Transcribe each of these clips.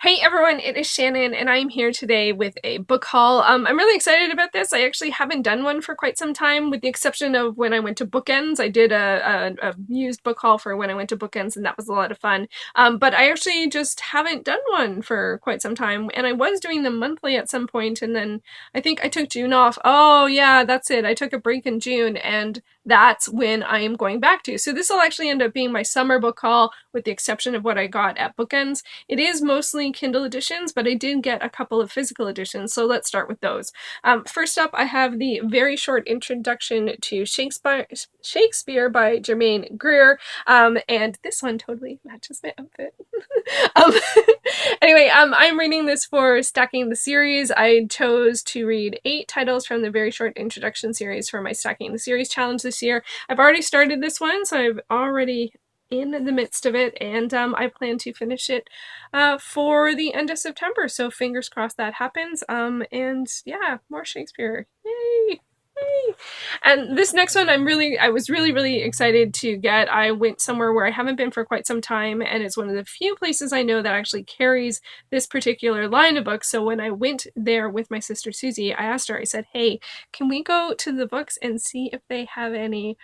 Hey everyone, it is Shannon and I'm here today with a book haul. I'm really excited about this. I actually haven't done one for quite some time, with the exception of when I went to Bookends. I did a used book haul for when I went to Bookends, and that was a lot of fun. But I actually just haven't done one for quite some time, and I was doing them monthly at some point, and then I think I took June off. Oh yeah, that's it. I took a break in June, and that's when I am going back to. So this will actually end up being my summer book haul, with the exception of what I got at Bookends. It is mostly Kindle editions, but I did get a couple of physical editions, so let's start with those. First up, I have the very short introduction to Shakespeare by Germaine Greer, and this one totally matches my outfit. um, anyway, I'm reading this for Stacking the Series. I chose to read 8 titles from the very short introduction series for my Stacking the Series challenge this year. I've already started this one, so I've already in the midst of it, and I plan to finish it for the end of September, so fingers crossed that happens. And yeah, more Shakespeare. Yay! Yay! And this next one I was really excited to get. I went somewhere where I haven't been for quite some time, and it's one of the few places I know that actually carries this particular line of books. So when I went there with my sister Susie, I asked her, I said, hey, can we go to the books and see if they have any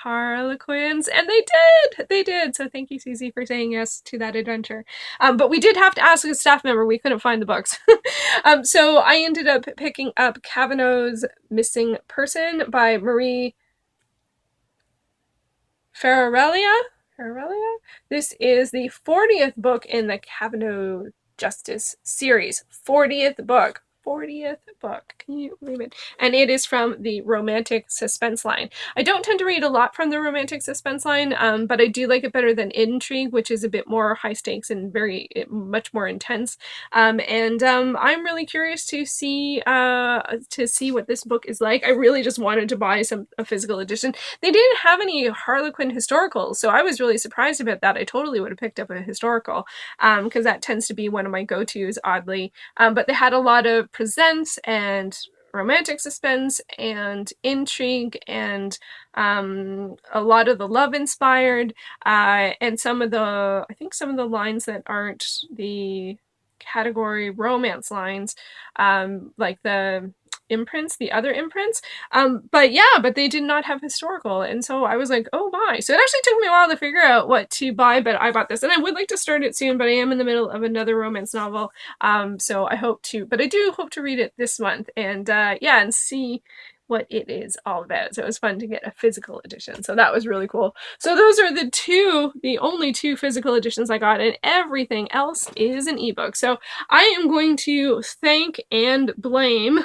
Harlequins? And they did, so thank you, Susie, for saying yes to that adventure. But we did have to ask a staff member. We couldn't find the books. So I ended up picking up Cavanaugh's Missing Person by Marie Ferrarella. This is the 40th book in the Cavanaugh Justice series. 40th book. 40th book. Can you believe it? And it is from the romantic suspense line. I don't tend to read a lot from the romantic suspense line, but I do like it better than intrigue, which is a bit more high stakes and much more intense. I'm really curious to see what this book is like. I really just wanted to buy a physical edition. They didn't have any Harlequin historicals, so I was really surprised about that. I totally would have picked up a historical, because that tends to be one of my go-tos, oddly. But they had a lot of presents and romantic suspense and intrigue and a lot of the love inspired, and I think some of the lines that aren't the category romance lines, like the other imprints. But they did not have historical, and so I was like, oh my. So it actually took me a while to figure out what to buy, but I bought this, and I would like to start it soon, but I am in the middle of another romance novel, so I do hope to read it this month, and and see what it is all about. So it was fun to get a physical edition, so that was really cool. So those are the only 2 physical editions I got, and everything else is an ebook. So I am going to thank and blame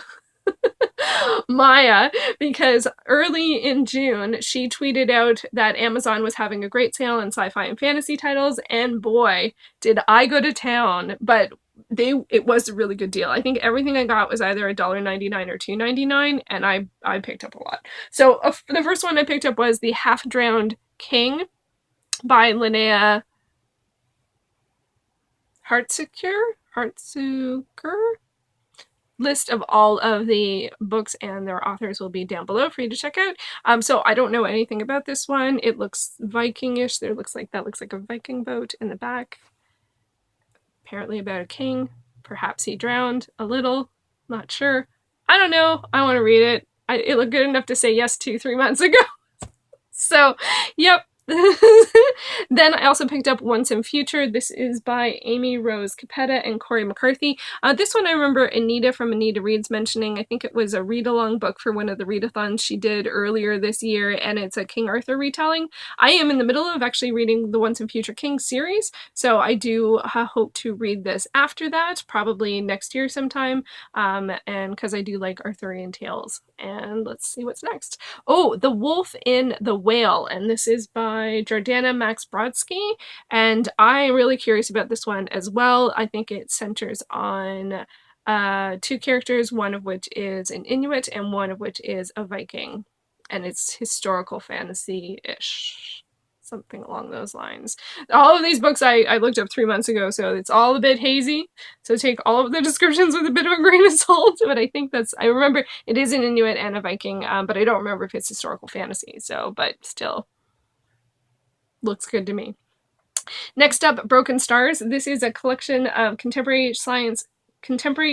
Maija, because early in June she tweeted out that Amazon was having a great sale on sci-fi and fantasy titles, and boy, did I go to town. But it was a really good deal. I think everything I got was either $1.99 or $2.99, and I picked up a lot. So the first one I picked up was The Half-Drowned King by Linnea Hartsuyker. List of all of the books and their authors will be down below for you to check out. So I don't know anything about this one. It looks Vikingish. That looks like a Viking boat in the back. Apparently about a king. Perhaps he drowned a little. Not sure. I don't know. I want to read it. It looked good enough to say yes to 3 months ago. So, yep. Then I also picked up Once and Future. This is by Amy Rose Capetta and Cori McCarthy. This one I remember Anita from Anita Reads mentioning. I think it was a read-along book for one of the readathons she did earlier this year, and it's a King Arthur retelling. I am in the middle of actually reading the Once and Future King series, so I do hope to read this after that, probably next year sometime, and because I do like Arthurian tales. And let's see what's next. Oh, The Wolf in the Whale, and this is by Jordanna Brodsky, and I'm really curious about this one as well. I think it centers on 2 characters, one of which is an Inuit and one of which is a Viking, and it's historical fantasy-ish, something along those lines. All of these books I looked up 3 months ago, so it's all a bit hazy, so take all of the descriptions with a bit of a grain of salt, but I remember it is an Inuit and a Viking, but I don't remember if it's historical fantasy, so, but still, looks good to me. Next up, Broken Stars. This is a collection of contemporary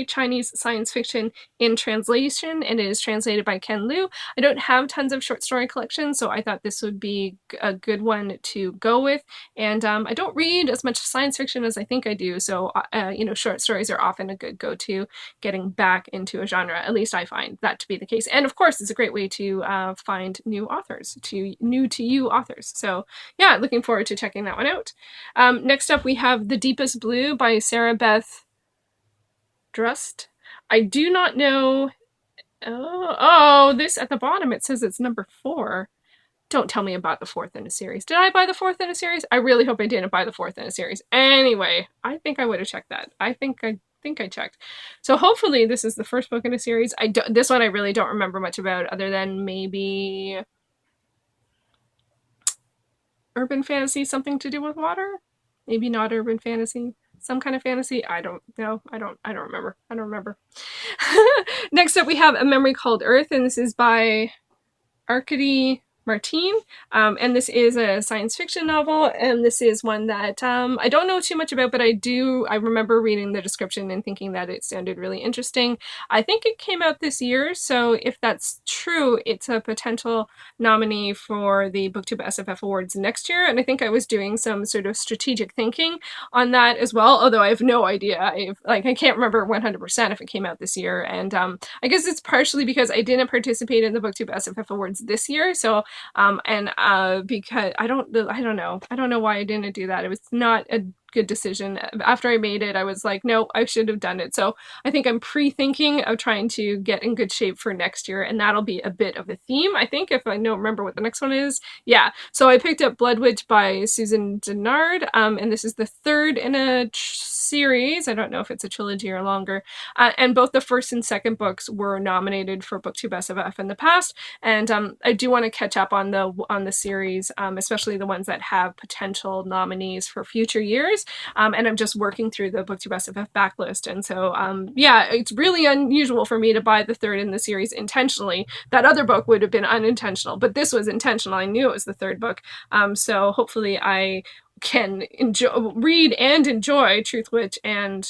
Chinese science fiction in translation, and it is translated by Ken Liu. I don't have tons of short story collections, so I thought this would be a good one to go with. And I don't read as much science fiction as I think I do, so you know, short stories are often a good go-to getting back into a genre. At least I find that to be the case. And of course, it's a great way to find new authors, new to you authors. So yeah, looking forward to checking that one out. Next up, we have The Deepest Blue by Sara, Beth, Durst. I do not know. Oh, this at the bottom, it says it's number 4. Don't tell me about the 4th in a series. Did I buy the 4th in a series? I really hope I didn't buy the 4th in a series. Anyway, I think I would have checked that. I think I checked. So hopefully this is the first book in a series. This one I really don't remember much about, other than maybe urban fantasy, something to do with water? Maybe not urban fantasy. Some kind of fantasy. I don't know. I don't remember. Next up, we have A Memory Called Earth, and this is by Arkady, Martine, and this is a science fiction novel, and this is one that I don't know too much about, but I remember reading the description and thinking that it sounded really interesting. I think it came out this year, so if that's true, it's a potential nominee for the BookTube SFF Awards next year, and I think I was doing some sort of strategic thinking on that as well, although I have no idea. I can't remember 100% if it came out this year, and I guess it's partially because I didn't participate in the BookTube SFF Awards this year, so because I don't know why I didn't do that. It was not a good decision. After I made it, I was like, no, I should have done it. So I think I'm pre-thinking of trying to get in good shape for next year, and that'll be a bit of a theme, I think, if I don't remember what the next one is. Yeah, so I picked up Bloodwitch by Susan Dennard, and this is the 3rd in a series. I don't know if it's a trilogy or longer, and both the 1st and 2nd books were nominated for BookTube SFF in the past, and I do want to catch up on the series, especially the ones that have potential nominees for future years. And I'm just working through the BookTube SFF backlist, and so yeah, it's really unusual for me to buy the 3rd in the series intentionally. That other book would have been unintentional, but this was intentional. I knew it was the 3rd book, so hopefully I can read and enjoy Truthwitch, and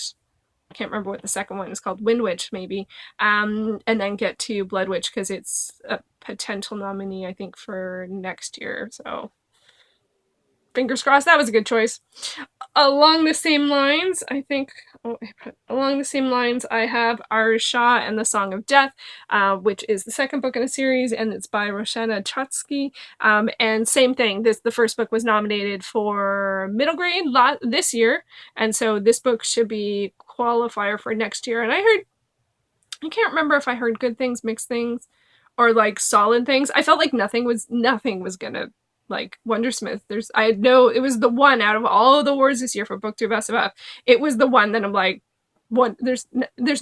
I can't remember what the second one is called, Windwitch maybe, and then get to Bloodwitch because it's a potential nominee, I think, for next year. So fingers crossed. That was a good choice. Along the same lines, I have Shah and the Song of Death, which is the 2nd book in a series, and it's by Roshana Trotsky. And same thing, the 1st book was nominated for middle grade this year, and so this book should be qualifier for next year. And I can't remember if I heard good things, mixed things, or like solid things. I felt like nothing was gonna, like, Wondersmith. It was the one out of all of the awards this year for BookTube SFF. It was the one that I'm like, there's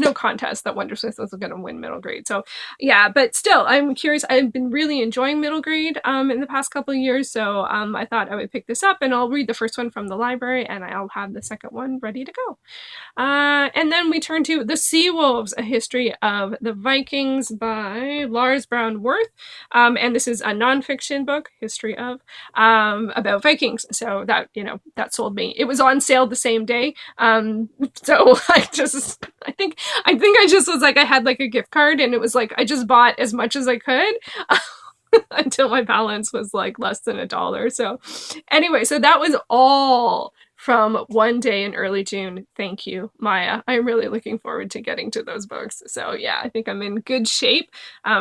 no contest that Wondersmith was going to win middle grade. So yeah, but still, I'm curious. I've been really enjoying middle grade in the past couple of years, so I thought I would pick this up, and I'll read the 1st one from the library, and I'll have the 2nd one ready to go. And then we turn to The Sea Wolves, A History of the Vikings by Lars Brown Worth. And this is a nonfiction book, history of, about Vikings. So that, that sold me. It was on sale the same day. So I think I just was like, I had like a gift card, and it was like, I just bought as much as I could. Until my balance was like less than $1. So anyway, so that was all from one day in early June. Thank you, Maija. I'm really looking forward to getting to those books. So yeah, I think I'm in good shape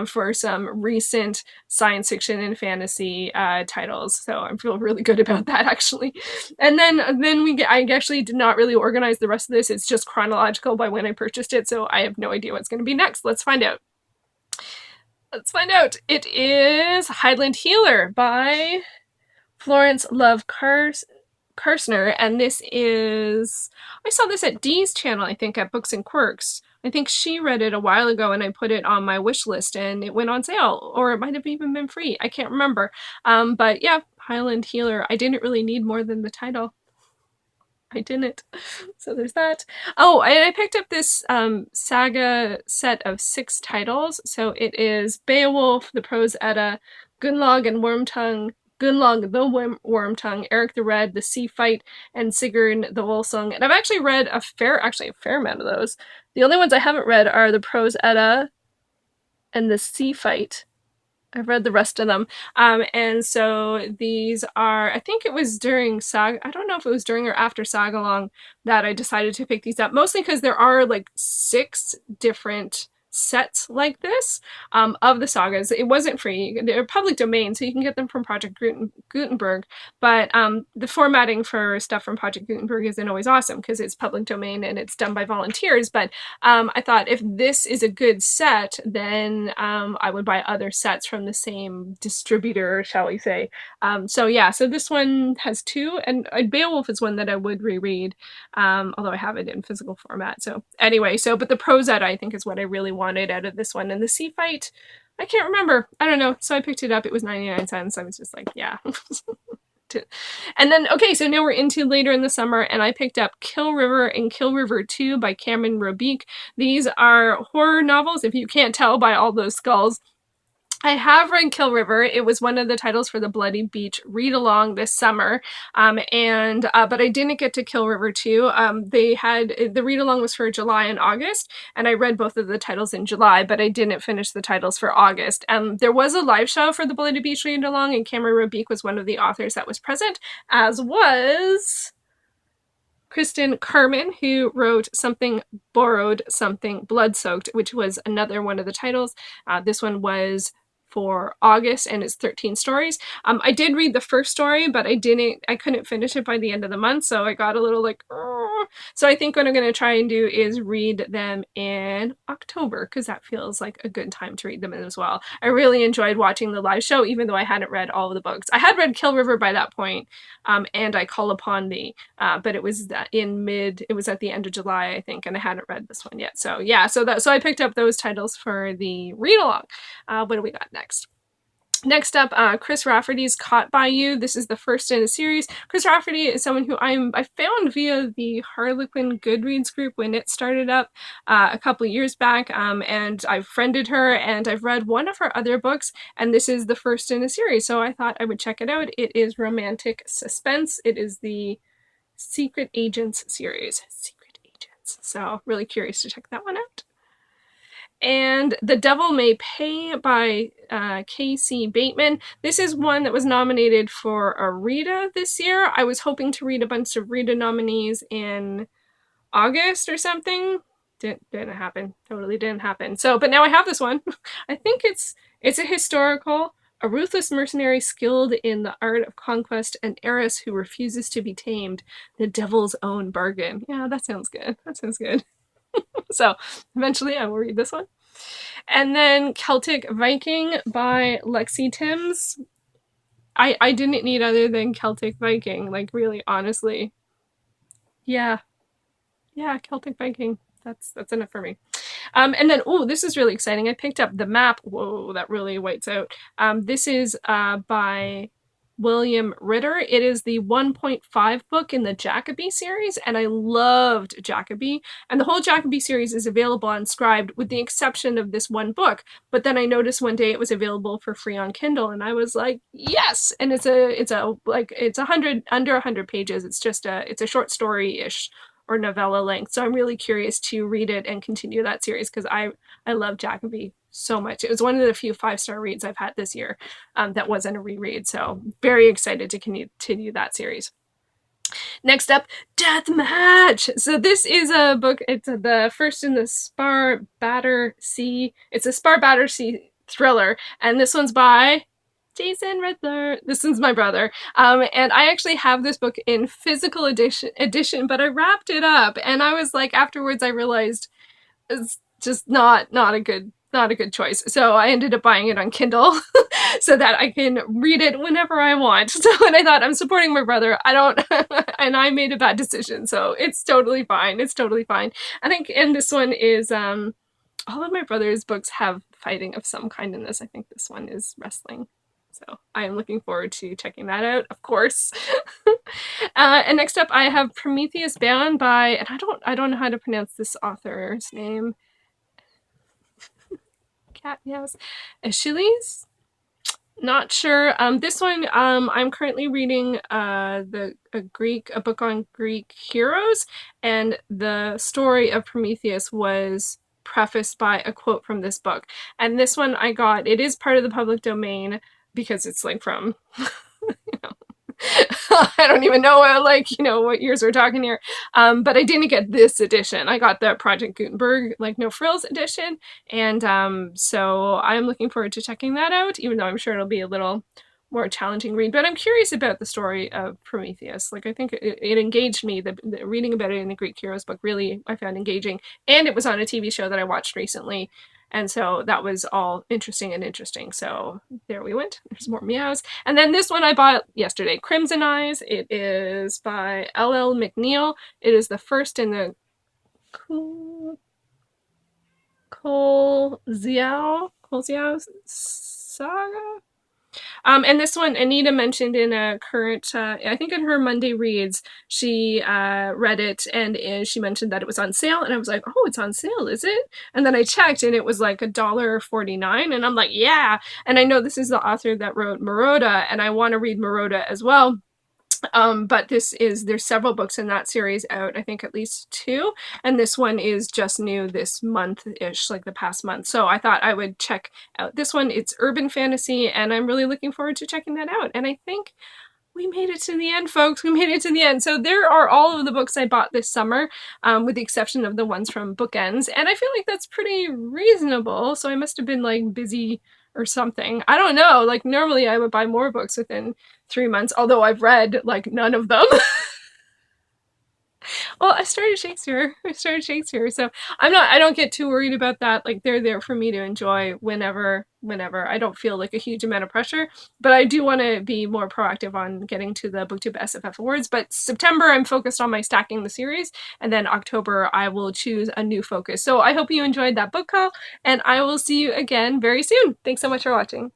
for some recent science fiction and fantasy titles. So I feel really good about that, actually. And then I actually did not really organize the rest of this. It's just chronological by when I purchased it. So I have no idea what's going to be next. Let's find out. It is Highland Healer by Florence Love Karsner, and this is, I saw this at Dee's channel, I think, at Books and Quirks. I think she read it a while ago, and I put it on my wish list, and it went on sale, or it might have even been free. I can't remember. But yeah, Highland Healer. I didn't really need more than the title. I didn't. So there's that. Oh, and I picked up this saga set of 6 titles. So it is Beowulf, the Prose Edda, Gunnlaug and Wormtongue, Gunnlaug the Wormtongue, Eric the Red, the Sea Fight, and Sigurd the Volsung. And I've actually read a fair amount of those. The only ones I haven't read are the Prose Edda and the Sea Fight. I've read the rest of them. And so these are, I think it was during I don't know if it was during or after Sagalong that I decided to pick these up, mostly because there are like 6 different sets like this of the sagas. It wasn't free. They're public domain, so you can get them from Project Gutenberg, but the formatting for stuff from Project Gutenberg isn't always awesome because it's public domain and it's done by volunteers, but I thought if this is a good set, then I would buy other sets from the same distributor, shall we say. So yeah, so this one has 2, and Beowulf is one that I would reread, although I have it in physical format. So anyway, but the Prose Edda, I think, is what I really wanted out of this one. And the Sea Fight, I can't remember. I don't know. So I picked it up. It was 99 cents. I was just like, yeah. And then, okay, so now we're into later in the summer, and I picked up Kill River and Kill River 2 by Cameron Robique. These are horror novels, if you can't tell by all those skulls. I have read Kill River. It was one of the titles for the Bloody Beach read-along this summer, but I didn't get to Kill River 2. They had, the read-along was for July and August, and I read both of the titles in July, but I didn't finish the titles for August. There was a live show for the Bloody Beach read-along, and Cameron Robique was one of the authors that was present, as was Kristen Carmen, who wrote Something Borrowed, Something Blood-Soaked, which was another one of the titles. This one was for August, and it's 13 stories. I did read the first story, but I couldn't finish it by the end of the month, so I got a little like, so I think what I'm going to try and do is read them in October, because that feels like a good time to read them in as well. I really enjoyed watching the live show, even though I hadn't read all of the books. I had read Kill River by that point, and I Call Upon Thee, but it was at the end of July, I think, and I hadn't read this one yet. So yeah, so I picked up those titles for the read-along. What do we got next? Next up, Chris Rafferty's Caught by You. This is the first in a series. Chris Rafferty is someone who I found via the Harlequin Goodreads group when it started up a couple years back, and I've friended her, and I've read one of her other books, and this is the first in a series, so I thought I would check it out. It is romantic suspense. It is the Secret Agents series. Secret Agents. So really curious to check that one out. And The Devil May Pay by K.C. Bateman. This is one that was nominated for a Rita this year. I was hoping to read a bunch of Rita nominees in August or something. Didn't happen. Totally didn't happen. So, but now I have this one. I think it's a historical, a ruthless mercenary skilled in the art of conquest, an heiress who refuses to be tamed, the devil's own bargain. Yeah, that sounds good. That sounds good. So eventually I will read this one. And then Celtic Viking by Lexi Timms. I didn't need other than Celtic Viking, like really, honestly. Yeah, Celtic Viking. That's enough for me. And then, this is really exciting. I picked up The Map. Whoa, that really whites out. This is by William Ritter. It is the 1.5 book in the Jacoby series, and I loved Jacoby. And the whole Jacoby series is available on Scribd, with the exception of this one book. But then I noticed one day it was available for free on Kindle, and I was like, yes! And it's under 100 pages. It's a short story-ish or novella length. So I'm really curious to read it and continue that series, because I love Jacoby so much. It was one of the few 5-star reads I've had this year that wasn't a reread. So very excited to continue that series. Next up, Deathmatch. So this is a book. It's the first in the Spar Battersea. It's a Spar Battersea thriller, and this one's by Jason Riddler. This one's my brother. And I actually have this book in physical edition, but I wrapped it up, and I was like, afterwards I realized it's just not a good choice. So I ended up buying it on Kindle so that I can read it whenever I want. So when I thought, I'm supporting my brother, and I made a bad decision. So it's totally fine. It's totally fine. I think, and this one is, all of my brother's books have fighting of some kind in this. I think this one is wrestling. So I am looking forward to checking that out, of course. And next up, I have Prometheus Bound by, and I don't know how to pronounce this author's name. Cat, yes. Achilles? Not sure. This one, I'm currently reading a book on Greek heroes, and the story of Prometheus was prefaced by a quote from this book. And this one I got, it is part of the public domain because it's like from I don't even know what years we're talking here. But I didn't get this edition. I got the Project Gutenberg No Frills edition, and so I'm looking forward to checking that out. Even though I'm sure it'll be a little more challenging read, but I'm curious about the story of Prometheus. I think it engaged me. The reading about it in the Greek Heroes book really I found engaging, and it was on a TV show that I watched recently. And so that was all interesting. So there we went. There's more meows. And then this one I bought yesterday, Crimson Eyes. It is by L.L. McNeil. It is the first in the Cole Xiao saga. And this one, Anita mentioned in a current, I think in her Monday Reads, she read it and she mentioned that it was on sale. And I was like, oh, it's on sale, is it? And then I checked and it was like $1.49. And I'm like, yeah. And I know this is the author that wrote Maroda, and I want to read Maroda as well. But there's several books in that series out, I think at least 2, and this one is just new this month-ish, like the past month. So I thought I would check out this one. It's urban fantasy, and I'm really looking forward to checking that out. And I think we made it to the end, folks. We made it to the end. So there are all of the books I bought this summer, with the exception of the ones from Bookends, and I feel like that's pretty reasonable. So I must have been busy or something. I don't know. Normally I would buy more books within 3 months, although I've read none of them. Well, I started Shakespeare, so I don't get too worried about that. They're there for me to enjoy whenever. I don't feel a huge amount of pressure, but I do want to be more proactive on getting to the BookTube SFF Awards. But September, I'm focused on my stacking the series, and then October, I will choose a new focus. So I hope you enjoyed that book call, and I will see you again very soon. Thanks so much for watching.